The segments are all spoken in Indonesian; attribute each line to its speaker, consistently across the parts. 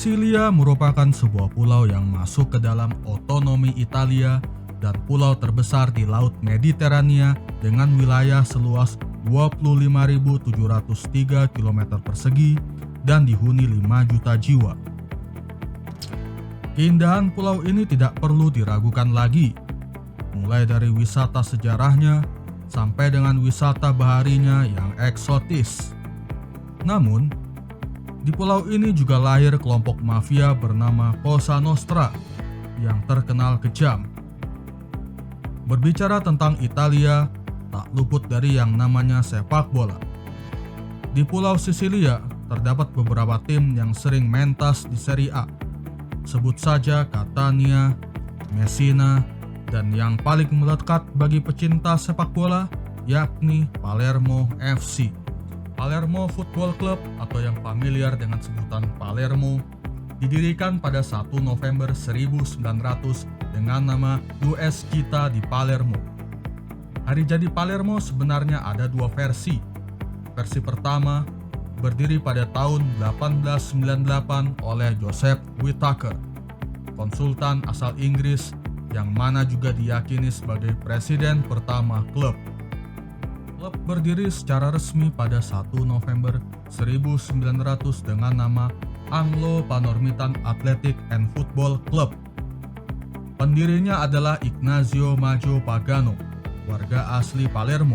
Speaker 1: Sisilia merupakan sebuah pulau yang masuk ke dalam otonomi Italia dan pulau terbesar di Laut Mediterania dengan wilayah seluas 25.703 km persegi dan dihuni 5 juta jiwa. Keindahan pulau ini tidak perlu diragukan lagi, mulai dari wisata sejarahnya sampai dengan wisata baharinya yang eksotis. Namun, di pulau ini juga lahir kelompok mafia bernama Cosa Nostra yang terkenal kejam. Berbicara tentang Italia, tak luput dari yang namanya sepak bola. Di Pulau Sisilia terdapat beberapa tim yang sering mentas di Serie A. Sebut saja Catania, Messina, dan yang paling melekat bagi pecinta sepak bola yakni Palermo FC. Palermo Football Club atau yang familiar dengan sebutan Palermo didirikan pada 1 November 1900 dengan nama US Città di Palermo. Hari jadi Palermo sebenarnya ada dua versi. Versi pertama berdiri pada tahun 1898 oleh Joseph Whittaker, konsultan asal Inggris yang mana juga diyakini sebagai presiden pertama klub. Klub berdiri secara resmi pada 1 November 1900 dengan nama Anglo Panormitan Athletic and Football Club. Pendirinya adalah Ignazio Maggio Pagano, warga asli Palermo,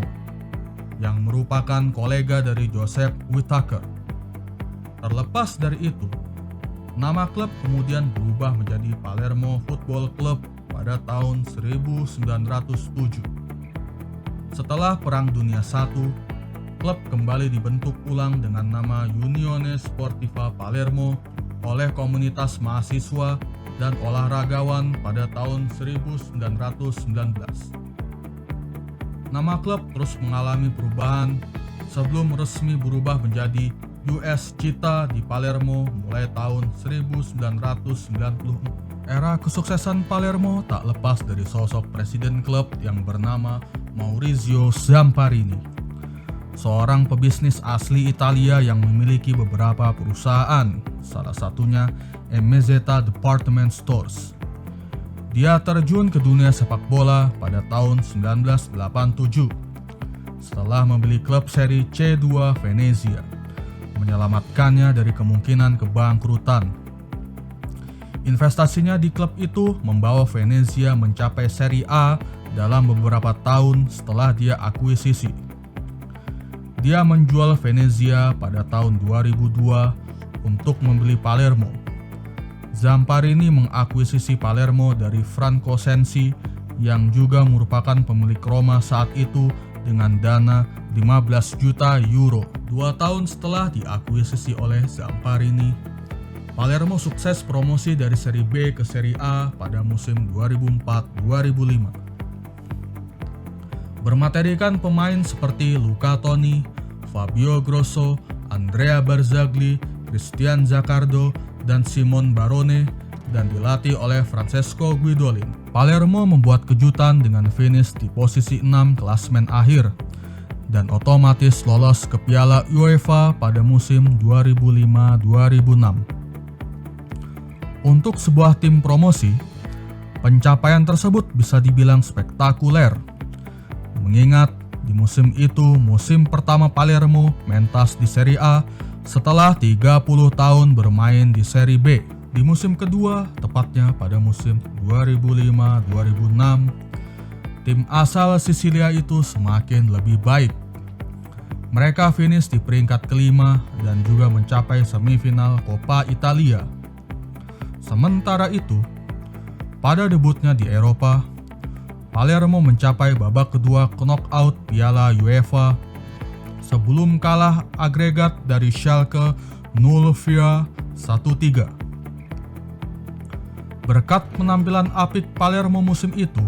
Speaker 1: yang merupakan kolega dari Joseph Whittaker. Terlepas dari itu, nama klub kemudian berubah menjadi Palermo Football Club pada tahun 1907. Setelah Perang Dunia I, klub kembali dibentuk ulang dengan nama Unione Sportiva Palermo oleh komunitas mahasiswa dan olahragawan pada tahun 1919. Nama klub terus mengalami perubahan sebelum resmi berubah menjadi US Città di Palermo mulai tahun 1990. Era kesuksesan Palermo tak lepas dari sosok presiden klub yang bernama Maurizio Zamparini, seorang pebisnis asli Italia yang memiliki beberapa perusahaan, salah satunya Emezeta Department Stores. Dia terjun ke dunia sepak bola pada tahun 1987 setelah membeli klub seri C2 Venezia, menyelamatkannya dari kemungkinan kebangkrutan. Investasinya di klub itu membawa Venezia mencapai Serie A dalam beberapa tahun setelah dia akuisisi. Dia menjual Venezia pada tahun 2002 untuk membeli Palermo. Zamparini mengakuisisi Palermo dari Franco Sensi yang juga merupakan pemilik Roma saat itu dengan dana 15 juta euro. 2 tahun setelah diakuisisi oleh Zamparini, Palermo sukses promosi dari Serie B ke Serie A pada musim 2004-2005. Bermaterikan pemain seperti Luca Toni, Fabio Grosso, Andrea Barzagli, Christian Zaccardo, dan Simon Barone, dan dilatih oleh Francesco Guidolin. Palermo membuat kejutan dengan finish di posisi 6 klasemen akhir dan otomatis lolos ke Piala UEFA pada musim 2005-2006. Untuk sebuah tim promosi, pencapaian tersebut bisa dibilang spektakuler. Mengingat di musim itu musim pertama Palermo mentas di Serie A setelah 30 tahun bermain di Serie B. Di musim kedua, tepatnya pada musim 2005-2006, tim asal Sisilia itu semakin lebih baik. Mereka finish di peringkat kelima dan juga mencapai semifinal Coppa Italia. Sementara itu, pada debutnya di Eropa, Palermo mencapai babak kedua knockout Piala UEFA sebelum kalah agregat dari Schalke 04 1-3. Berkat penampilan apik Palermo musim itu,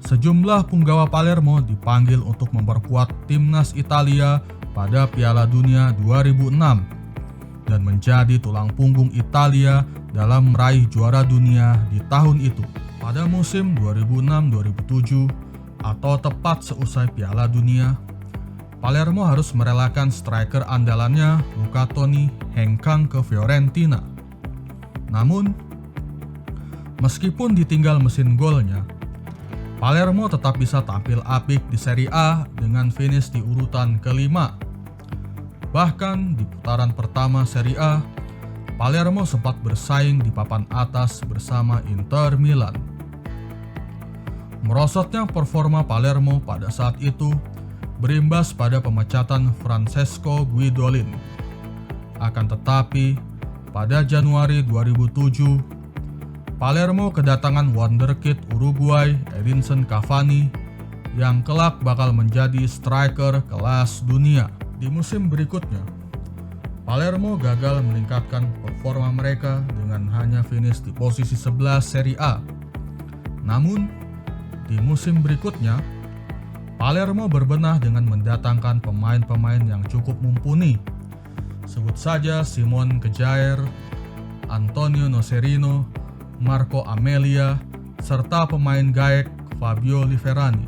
Speaker 1: sejumlah punggawa Palermo dipanggil untuk memperkuat timnas Italia pada Piala Dunia 2006 dan menjadi tulang punggung Italia dalam meraih juara dunia di tahun itu. Pada musim 2006-2007 atau tepat seusai Piala Dunia, Palermo harus merelakan striker andalannya Luca Toni hengkang ke Fiorentina. Namun, meskipun ditinggal mesin golnya, Palermo tetap bisa tampil apik di Serie A dengan finish di urutan kelima. Bahkan di putaran pertama Serie A, Palermo sempat bersaing di papan atas bersama Inter Milan. Merosotnya performa Palermo pada saat itu berimbas pada pemecatan Francesco Guidolin. Akan tetapi, pada Januari 2007, Palermo kedatangan wonderkid Uruguay Edinson Cavani yang kelak bakal menjadi striker kelas dunia. Di musim berikutnya, Palermo gagal meningkatkan performa mereka dengan hanya finish di posisi 11 Serie A. Namun, di musim berikutnya, Palermo berbenah dengan mendatangkan pemain-pemain yang cukup mumpuni. Sebut saja Simon Kjaer, Antonio Nocerino, Marco Amelia, serta pemain Gaek Fabio Liverani.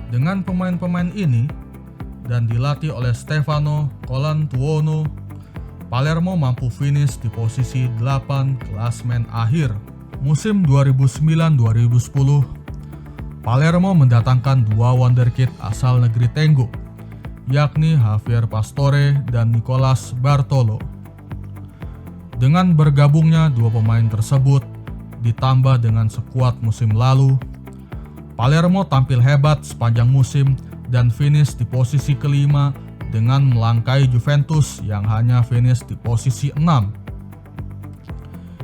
Speaker 1: Dengan pemain-pemain ini dan dilatih oleh Stefano Colantuono, Palermo mampu finish di posisi 8 klasemen akhir. Musim 2009-2010, Palermo mendatangkan dua wonderkid asal negeri Tenggo, yakni Javier Pastore dan Nicolas Bartolo. Dengan bergabungnya dua pemain tersebut, ditambah dengan skuad musim lalu, Palermo tampil hebat sepanjang musim dan finish di posisi kelima dengan melangkai Juventus yang hanya finish di posisi 6.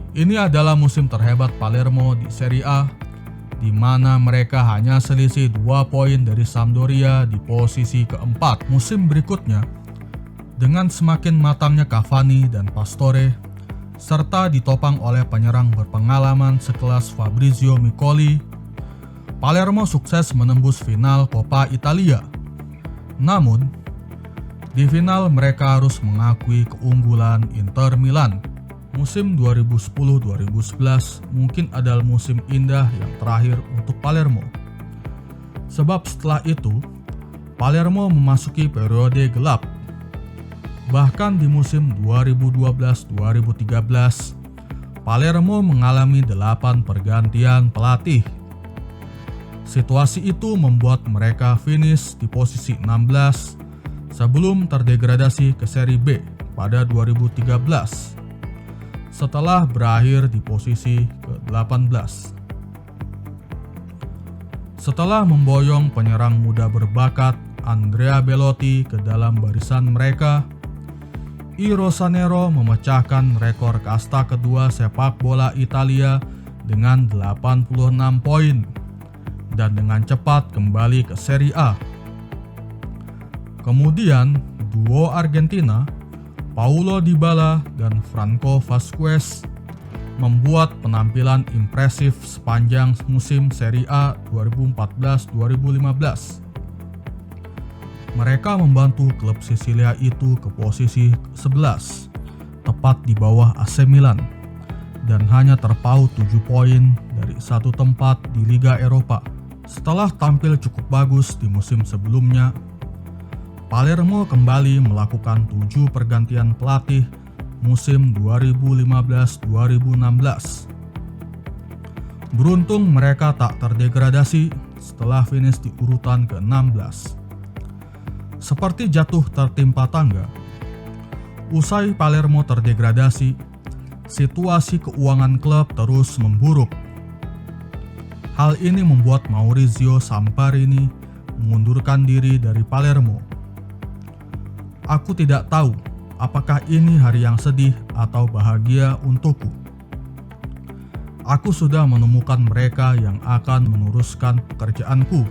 Speaker 1: Ini adalah musim terhebat Palermo di Serie A, di mana mereka hanya selisih 2 poin dari Sampdoria di posisi keempat. Musim berikutnya, dengan semakin matangnya Cavani dan Pastore, serta ditopang oleh penyerang berpengalaman sekelas Fabrizio Miccoli, Palermo sukses menembus final Coppa Italia. Namun, di final mereka harus mengakui keunggulan Inter Milan. Musim 2010-2011 mungkin adalah musim indah yang terakhir untuk Palermo. Sebab setelah itu, Palermo memasuki periode gelap. Bahkan di musim 2012-2013, Palermo mengalami 8 pergantian pelatih. Situasi itu membuat mereka finish di posisi 16 sebelum terdegradasi ke Serie B pada 2013, setelah berakhir di posisi ke-18. Setelah memboyong penyerang muda berbakat Andrea Belotti ke dalam barisan mereka, I Rosanero memecahkan rekor kasta kedua sepak bola Italia dengan 86 poin dan dengan cepat kembali ke Serie A. Kemudian, duo Argentina, Paulo Dybala dan Franco Vasquez, membuat penampilan impresif sepanjang musim Serie A 2014-2015. Mereka membantu klub Sisilia itu ke posisi 11, tepat di bawah AC Milan, dan hanya terpaut 7 poin dari satu tempat di Liga Eropa. Setelah tampil cukup bagus di musim sebelumnya, Palermo kembali melakukan 7 pergantian pelatih musim 2015-2016. Beruntung mereka tak terdegradasi setelah finish di urutan ke-16. Seperti jatuh tertimpa tangga, usai Palermo terdegradasi, situasi keuangan klub terus memburuk. Hal ini membuat Maurizio Samparini mengundurkan diri dari Palermo. Aku tidak tahu apakah ini hari yang sedih atau bahagia untukku. Aku sudah menemukan mereka yang akan meneruskan pekerjaanku.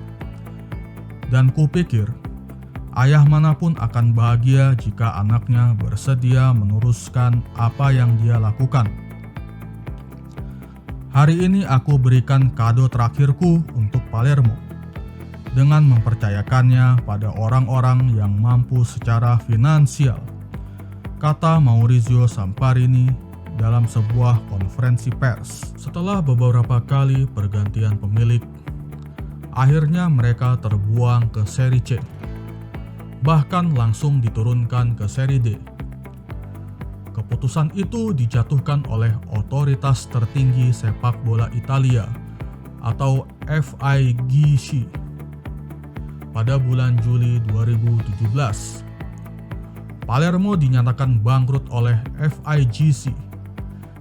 Speaker 1: Dan kupikir, ayah manapun akan bahagia jika anaknya bersedia meneruskan apa yang dia lakukan. Hari ini aku berikan kado terakhirku untuk Palermo dengan mempercayakannya pada orang-orang yang mampu secara finansial, kata Maurizio Samparini dalam sebuah konferensi pers. Setelah beberapa kali pergantian pemilik, akhirnya mereka terbuang ke Serie C, bahkan langsung diturunkan ke Serie D. Keputusan itu dijatuhkan oleh otoritas tertinggi sepak bola Italia atau FIGC pada bulan Juli 2017. Palermo dinyatakan bangkrut oleh FIGC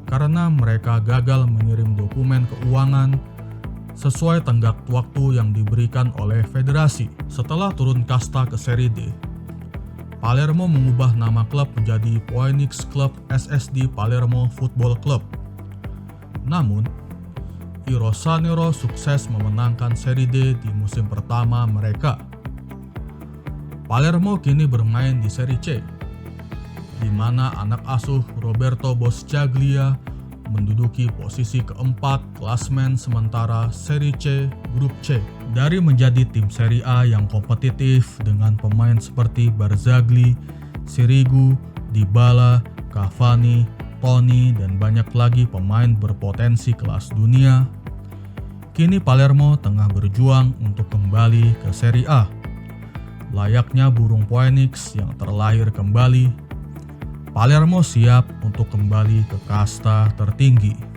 Speaker 1: karena mereka gagal mengirim dokumen keuangan sesuai tenggat waktu yang diberikan oleh federasi. Setelah turun kasta ke Serie D, Palermo mengubah nama klub menjadi Phoenix Club SSD Palermo Football Club. Namun, I Rossonero sukses memenangkan Serie D di musim pertama mereka. Palermo kini bermain di Serie C, di mana anak asuh Roberto Boscaglia menduduki posisi keempat klasmen sementara Serie C Grup C. Dari menjadi tim Serie A yang kompetitif dengan pemain seperti Barzagli, Sirigu, Dybala, Cavani, Toni, dan banyak lagi pemain berpotensi kelas dunia, kini Palermo tengah berjuang untuk kembali ke Serie A. Layaknya burung Phoenix yang terlahir kembali, Palermo siap untuk kembali ke kasta tertinggi.